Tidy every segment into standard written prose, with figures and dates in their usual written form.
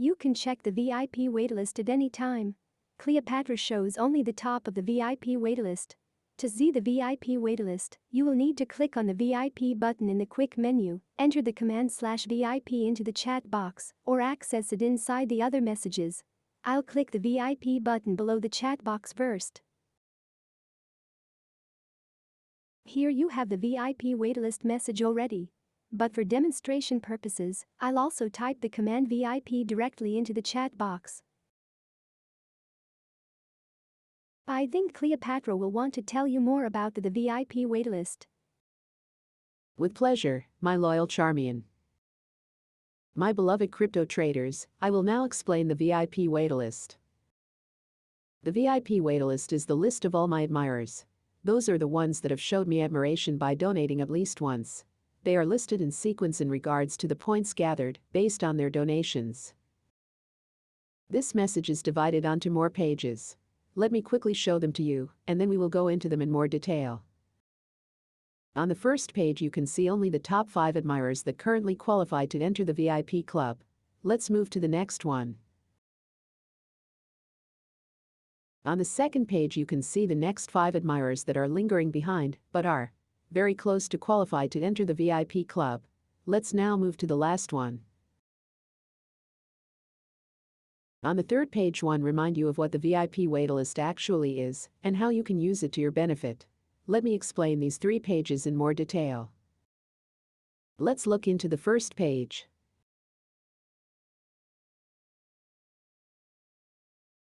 You can check the VIP waitlist at any time. Kleopatra shows only the top of the VIP waitlist. To see the VIP waitlist, you will need to click on the VIP button in the quick menu, enter the command /VIP into the chat box, or access it inside the other messages. I'll click the VIP button below the chat box first. Here you have the VIP waitlist message already. But for demonstration purposes, I'll also type the command VIP directly into the chat box. I think Kleopatra will want to tell you more about the VIP waitlist. With pleasure, my loyal Charmion. My beloved crypto traders, I will now explain the VIP waitlist. The VIP waitlist is the list of all my admirers. Those are the ones that have showed me admiration by donating at least once. They are listed in sequence in regards to the points gathered based on their donations. This message is divided onto more pages. Let me quickly show them to you, and then we will go into them in more detail. On the first page you can see only the top 5 admirers that currently qualify to enter the VIP club. Let's move to the next one. On the second page you can see the next 5 admirers that are lingering behind, but are very close to qualify to enter the VIP club. Let's now move to the last one. On the third page, remind you of what the VIP waitlist actually is and how you can use it to your benefit. Let me explain these 3 pages in more detail. Let's look into the first page.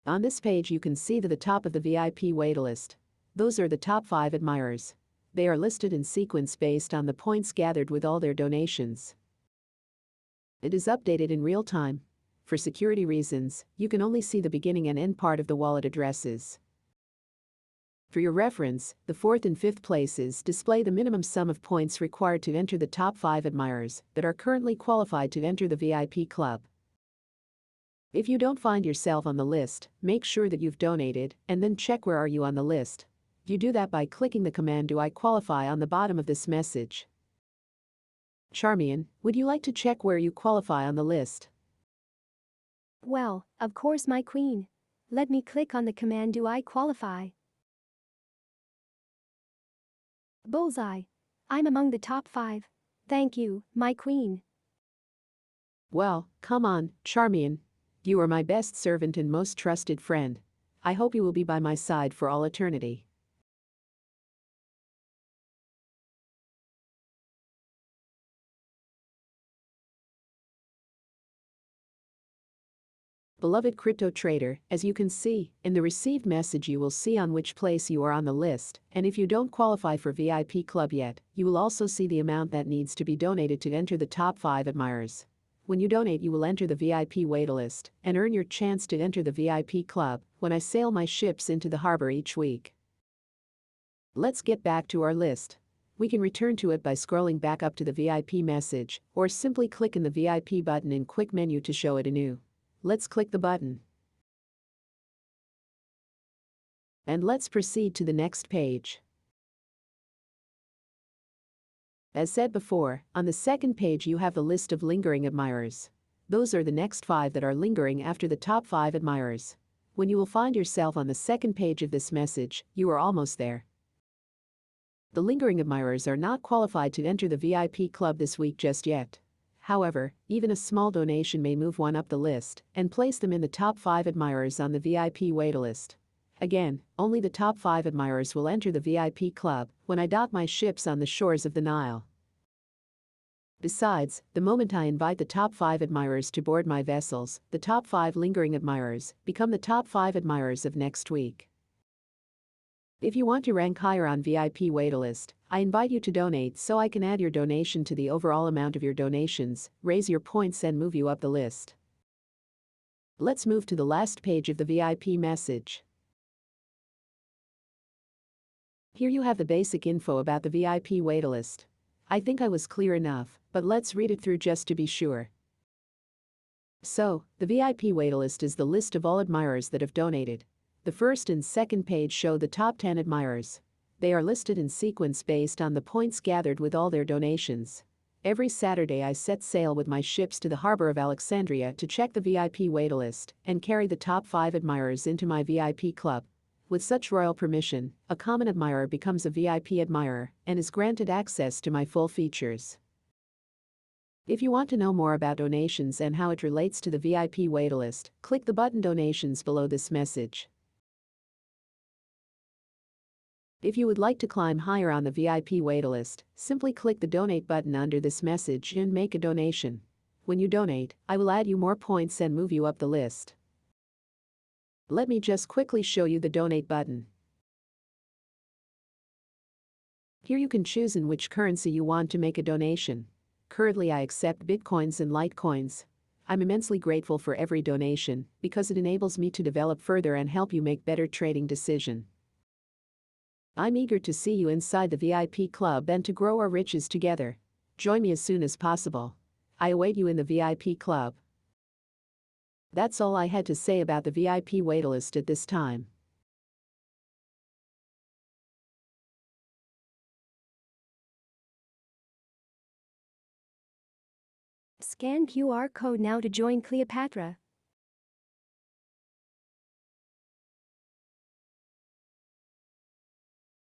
On this page you can see the top of the VIP waitlist. Those are the top 5 admirers. They are listed in sequence based on the points gathered with all their donations. It is updated in real time. For security reasons, you can only see the beginning and end part of the wallet addresses. For your reference, the 4th and 5th places display the minimum sum of points required to enter the top 5 admirers that are currently qualified to enter the VIP club. If you don't find yourself on the list, make sure that you've donated and then check where are you on the list. You do that by clicking the command "Do I qualify?" on the bottom of this message. Charmion, would you like to check where you qualify on the list? Well, of course, my queen. Let me click on the command "Do I qualify?" Bullseye. I'm among the top 5. Thank you, my queen. Well, come on, Charmion. You are my best servant and most trusted friend. I hope you will be by my side for all eternity. Beloved crypto trader, as you can see, in the received message you will see on which place you are on the list, and if you don't qualify for VIP club yet, you will also see the amount that needs to be donated to enter the top 5 admirers. When you donate you will enter the VIP waitlist and earn your chance to enter the VIP club when I sail my ships into the harbor each week. Let's get back to our list. We can return to it by scrolling back up to the VIP message, or simply click in the VIP button in quick menu to show it anew. Let's click the button. And let's proceed to the next page. As said before, on the second page you have the list of lingering admirers. Those are the next 5 that are lingering after the top 5 admirers. When you will find yourself on the second page of this message, you are almost there. The lingering admirers are not qualified to enter the VIP club this week just yet. However, even a small donation may move one up the list and place them in the top 5 admirers on the VIP waitlist. Again, only the top 5 admirers will enter the VIP club when I dock my ships on the shores of the Nile. Besides, the moment I invite the top 5 admirers to board my vessels, the top 5 lingering admirers become the top 5 admirers of next week. If you want to rank higher on VIP waitlist, I invite you to donate so I can add your donation to the overall amount of your donations, raise your points and move you up the list. Let's move to the last page of the VIP message. Here you have the basic info about the VIP waitlist. I think I was clear enough, but let's read it through just to be sure. So, the VIP waitlist is the list of all admirers that have donated. The first and second page show the top 10 admirers. They are listed in sequence based on the points gathered with all their donations. Every Saturday I set sail with my ships to the harbor of Alexandria to check the VIP waitlist and carry the top 5 admirers into my VIP club. With such royal permission, a common admirer becomes a VIP admirer and is granted access to my full features. If you want to know more about donations and how it relates to the VIP waitlist, click the button Donations below this message. If you would like to climb higher on the VIP waitlist, simply click the Donate button under this message and make a donation. When you donate, I will add you more points and move you up the list. Let me just quickly show you the Donate button. Here you can choose in which currency you want to make a donation. Currently I accept Bitcoins and Litecoins. I'm immensely grateful for every donation because it enables me to develop further and help you make better trading decisions. I'm eager to see you inside the VIP club and to grow our riches together. Join me as soon as possible. I await you in the VIP club. That's all I had to say about the VIP waitlist at this time. Scan QR code now to join Kleopatra.